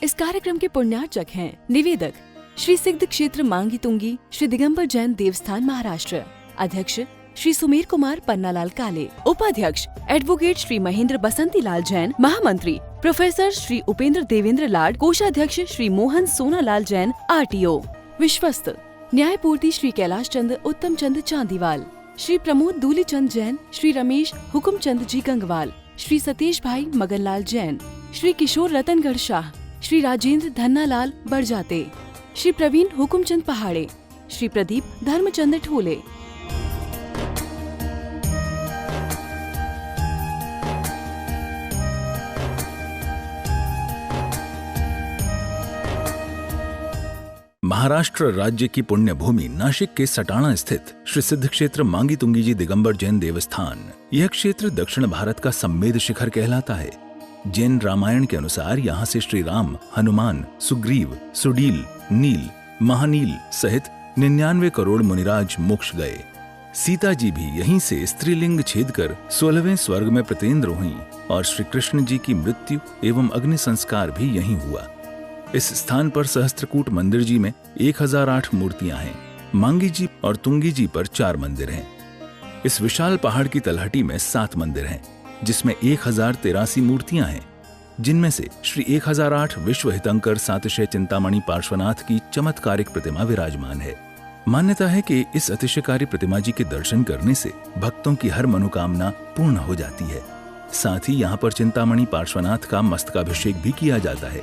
इस कार्यक्रम के पुण्यार्चक हैं निवेदक श्री सिद्ध क्षेत्र मांगी तुंगी श्री दिगंबर जैन देवस्थान महाराष्ट्र, अध्यक्ष श्री सुमेर कुमार पन्नालाल काले, उपाध्यक्ष एडवोकेट श्री महेंद्र बसंती लाल जैन, महामंत्री प्रोफेसर श्री उपेंद्र देवेंद्र लाड, कोषाध्यक्ष श्री मोहन सोनालाल जैन RTO, विश्वस्त न्यायपूर्ति श्री कैलाश चंद उत्तम चंद चांदीवाल, श्री प्रमोद दूली चंद जैन, श्री रमेश हुकुम चंद जी गंगवाल, श्री सतीश भाई मगनलाल जैन, श्री किशोर रतनगढ़ शाह, श्री राजेंद्र धन्नालाल बड़जाते, श्री प्रवीण हुकुमचंद पहाड़े, श्री प्रदीप धर्मचंद ठोले। महाराष्ट्र राज्य की पुण्य भूमि नाशिक के सटाणा स्थित श्री सिद्ध क्षेत्र मांगी तुंगी जी दिगंबर जैन देवस्थान, यह क्षेत्र दक्षिण भारत का सम्मेद शिखर कहलाता है। जैन रामायण के अनुसार यहाँ से श्री राम, हनुमान, सुग्रीव, सुडील, नील, महानील सहित 99 करोड़ मुनिराज मोक्ष गए। सीता जी भी यहीं से स्त्रीलिंग छेद कर 16वें स्वर्ग में प्रतिन्द्र हुई और श्री कृष्ण जी की मृत्यु एवं अग्नि संस्कार भी यहीं हुआ। इस स्थान पर सहस्त्रकूट मंदिर जी में 1008 मूर्तियां हैं। मांगी जी और तुंगी जी पर 4 मंदिर हैं। इस विशाल पहाड़ की तलहटी में 7 मंदिर हैं, जिसमें 1083 मूर्तियां हैं, जिनमें से श्री 1008 विश्व हितंकर सातिशय चिंतामणि पार्श्वनाथ की चमत्कारिक प्रतिमा विराजमान है। मान्यता है कि इस अतिशयकारी प्रतिमा जी के दर्शन करने से भक्तों की हर मनोकामना पूर्ण हो जाती है। साथ ही यहाँ पर चिंतामणि पार्श्वनाथ का मस्तकाभिषेक भी किया जाता है।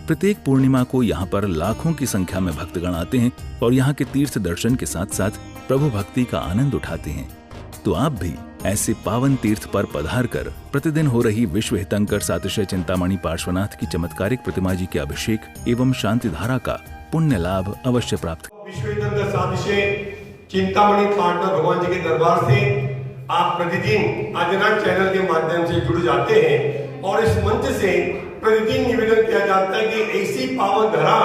प्रत्येक पूर्णिमा को यहाँ पर लाखों की संख्या में भक्तगण आते हैं और यहाँ के तीर्थ दर्शन के साथ साथ प्रभु भक्ति का आनंद उठाते हैं। तो आप भी ऐसे पावन तीर्थ पर पधार कर प्रतिदिन हो रही विश्व हितंकर सातिशय चिंतामणि पार्श्वनाथ की चमत्कारिक प्रतिमा जी के अभिषेक एवं शांति धारा का पुण्य लाभ अवश्य प्राप्त। विश्व हितंकर सातिशय चिंतामणि पार्श्वनाथ भगवान जी के दरबार से आप प्रतिदिन आदिनाथ चैनल के माध्यम से जुड़ जाते हैं और इस मंच से प्रतिदिन निवेदन किया जाता है कि ऐसी पावन धरा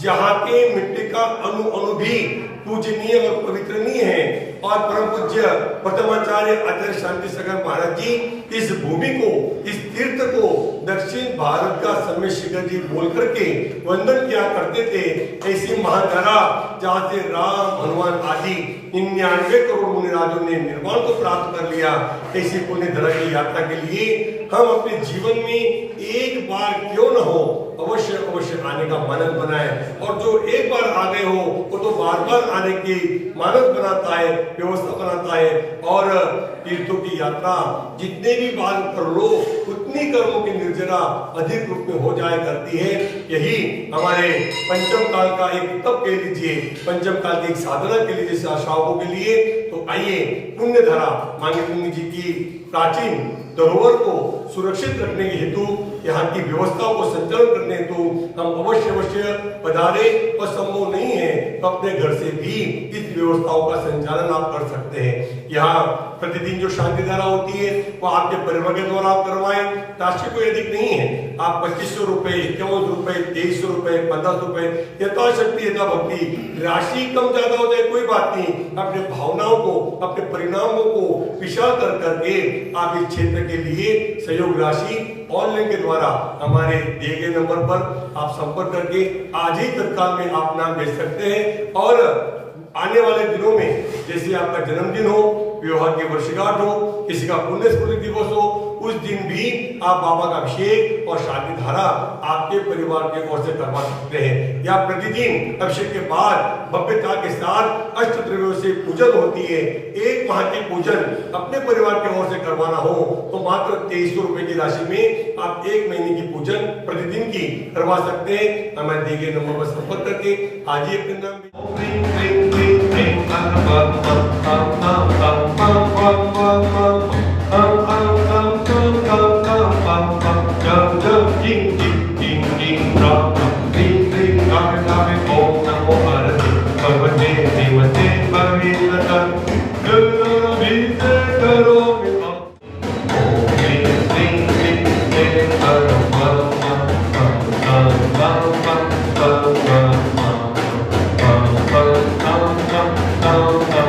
जहाँ के मिट्टी का अणु अणु भी पूजनीय और पवित्रनीय है और परम पूज्य प्रथमाचार्य आचार्य शांति सागर महाराज जी इस भूमि को, इस तीर्थ को दक्षिण भारत का समय शिखर जी बोल करके वंदन किया करते थे। ऐसी महाधरा जहाँ से राम, हनुमान आदि 99 करोड़ मुनिराजों ने निर्वाण को प्राप्त कर लिया। ऐसी पुण्य धरा की यात्रा के लिए हम अपने जीवन में एक बार क्यों न हो अवश्य अवश्य आने का मानस बनाए और जो एक बार आ गए हो वो तो बार बार आने की मानस बनाता है, व्यवस्था बनाता है और तीर्थों की यात्रा जितने भी बार कर लो उतनी कर्मों की निर्जरा अधिक रूप में हो जाया करती है। यही हमारे पंचम काल का एक तप कह लीजिए, पंचम काल की एक साधना के लिए जैसे श्रावकों के लिए। तो आइए पुण्य धरा मांगी तुंगी जी की प्राचीन धरोहर को सुरक्षित रखने के हेतु, यहाँ की व्यवस्थाओं को संचालन करने हेतु हम अवश्य अवश्य पधारे और संभव नहीं है तो अपने घर से भी इस व्यवस्थाओं का संचालन आप कर सकते हैं। यहाँ प्रतिदिन जो शांति धारा होती है वो आपके परिवार के द्वारा आप करवाएं। राशि कोई अधिक नहीं है, आप 2500 रुपए, 51 रुपए, 2300 रुपए, 15 रुपए यथाशक्ति यथा भक्ति, राशि कम ज्यादा हो जाए कोई बात नहीं, अपने भावनाओं को, अपने परिणामों को विशाल कर करके आप इस क्षेत्र के लिए सहयोग राशि ऑनलाइन के द्वारा हमारे दिए गए नंबर पर आप संपर्क करके आज ही तत्काल में आप नाम भेज सकते हैं। और आने वाले दिनों में जैसे आपका जन्मदिन हो, विवाह की वर्षगांठ हो, किसी का पुण्य स्मृति दिवस हो, उस दिन भी आप बाबा का अभिषेक और शांति धारा आपके परिवार के ओर से करवा सकते हैं। या प्रतिदिन अभिषेक के बाद भव्यता के साथ अष्ट द्रव्यों से पूजन होती है। एक माह की पूजन अपने परिवार के ओर से करवाना हो तो मात्र 2300 रुपए की राशि में आप 1 महीने की पूजन प्रतिदिन की करवा सकते हैं। हमें दिए गए नंबर पर संपर्क करके आज ही अपने नाम Oh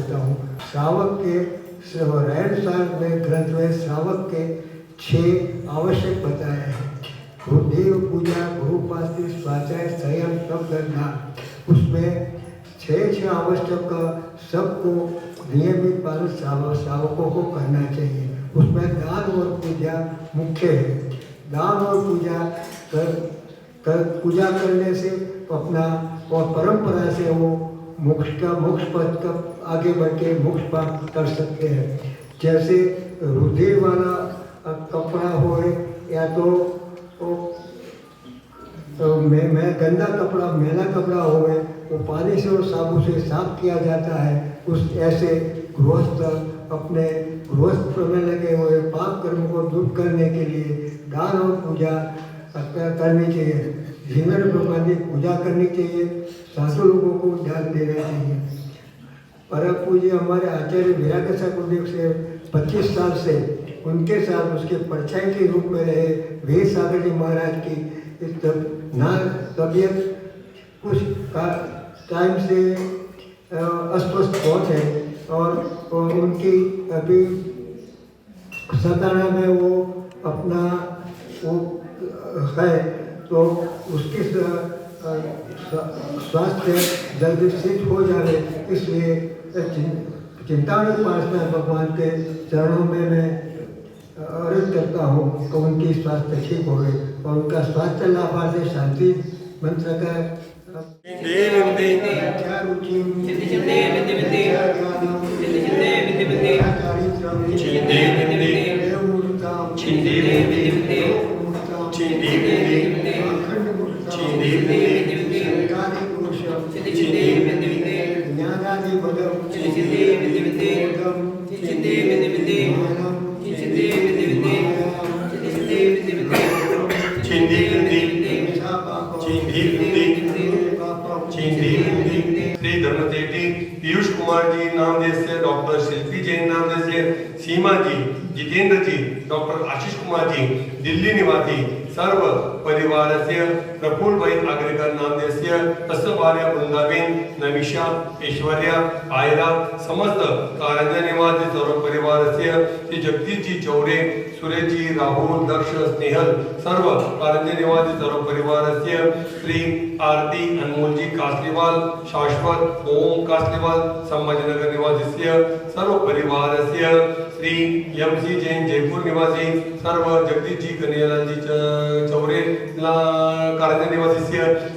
देता हूँ। श्रावक के रहन सहन में ग्रंथ में श्रावक के 6 आवश्यक बताए हैं। गुरुदेव पूजा, गुरुपास्ति, स्वाध्याय, संयम, तप, दान। उसमें 6 आवश्यक सबको नियमित पालन श्रावकों को करना चाहिए। उसमें दान और पूजा मुख्य है। दान और पूजा करने से अपना और परंपरा से वो मोक्ष पद का आगे बढ़ के मोक्ष प्राप्त कर सकते हैं। जैसे रुधिर वाला कपड़ा हो या तो मैं गंदा कपड़ा, मैला कपड़ा हो वो पानी से और साबुन से साफ किया जाता है। उस ऐसे गृहस्थ अपने गृहस्थ में लगे हुए पाप कर्म को दूर करने के लिए दान और पूजा करनी चाहिए। जीवन भगवान की पूजा करनी चाहिए। साधु लोगों को ध्यान देना चाहिए। परम पूज्य हमारे आचार्य विरागसा गुरुदेव से 25 साल से उनके साथ उसके परछाई के रूप में रहे वीर सागर जी महाराज की तबीयत कुछ टाइम से अस्वस्थ बहुत है और उनकी अभी सताना में वो अपना वो है, तो उसकी स्वास्थ्य जल्दी ठीक हो जाए, इसलिए चिंतामणि उपासना भगवान के चरणों में मैं अर्ज करता हूँ कि उनकी स्वास्थ्य ठीक हो और उनका स्वास्थ्य लाभ से शांति बन सके। श्री धर्मसेठी पीयूष कुमार जी नाम देस्य, डॉक्टर शिल्पी जैन नाम देस्य, सीमा जी, जितेंद्र जी, डॉक्टर आशीष कुमार जी, दिल्ली निवासी सर्व परिवारस्य, प्रफुल्ल भाई आगरेकर नाम देस्य, तस्य भार्या वृंदाबेन, नमिषा, ऐश्वर्या, आयरा, समस्त कारंजा निवासी सर्व परिवारस्य, श्री जगदीश जी चौरे, सुरेश जी, राहुल, दर्श, स्नेहल, सर्व कारंजा निवासी सर्व परिवारस्य, श्री आरती अनमोल जी कासलीवाल, शाश्वत ओम कासलीवाल, संभाजीनगर निवासी सर्व परिवारस्य, श्री एम.सी. जैन जयपुर निवासी सर्व, जगदीश जी कन्हैयालाल जी चौरे कारंजा निवासी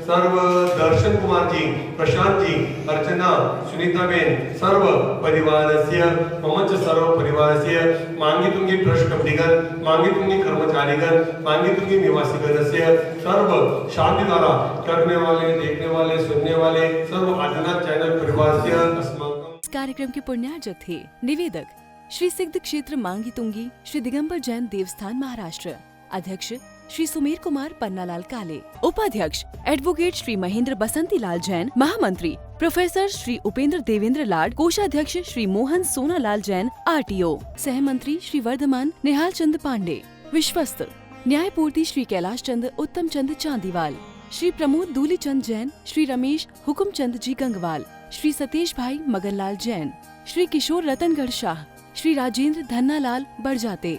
सर्व, दर्शन कुमार जी, प्रशांत जी, अर्चना, सुनीता बेन, सर्व परिवारस्य, ममच सर्व परिवारस्य, मांगी तुंगी ट्रस्ट कपड़ीगण, मांगी तुंगी कर्मचारीगण, मांगी तुंगी निवासीगणस्य, सर्व शांति द्वारा करने वाले, देखने वाले, सुनने वाले सर्व आदिनाथ चैनल परिवारस्य अस्माकं। इस कार्यक्रम के पुण्यार्जक थे निवेदक श्री सिद्ध क्षेत्र मांगी तुंगी श्री दिगंबर जैन देवस्थान महाराष्ट्र, अध्यक्ष श्री सुमेर कुमार पन्नालाल काले, उपाध्यक्ष एडवोकेट श्री महेंद्र बसंती लाल जैन, महामंत्री प्रोफेसर श्री उपेंद्र देवेंद्र लाड, कोषाध्यक्ष श्री मोहन सोनालाल जैन RTO, सहमंत्री श्री वर्धमान निहाल चंद पांडे, विश्वस्त न्यायपूर्ति श्री कैलाश चंद उत्तम चंद चांदीवाल, श्री प्रमोद दूली चंद जैन, श्री रमेश हुकुम चंद जी गंगवाल, श्री सतीश भाई मगनलाल जैन, श्री किशोर रतनगढ़ शाह, श्री राजेंद्र धन्नालाल बड़जाते,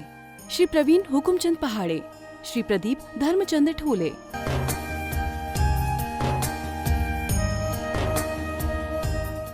श्री प्रवीण हुकुमचंद पहाड़े, श्री प्रदीप धर्मचंद ठोले।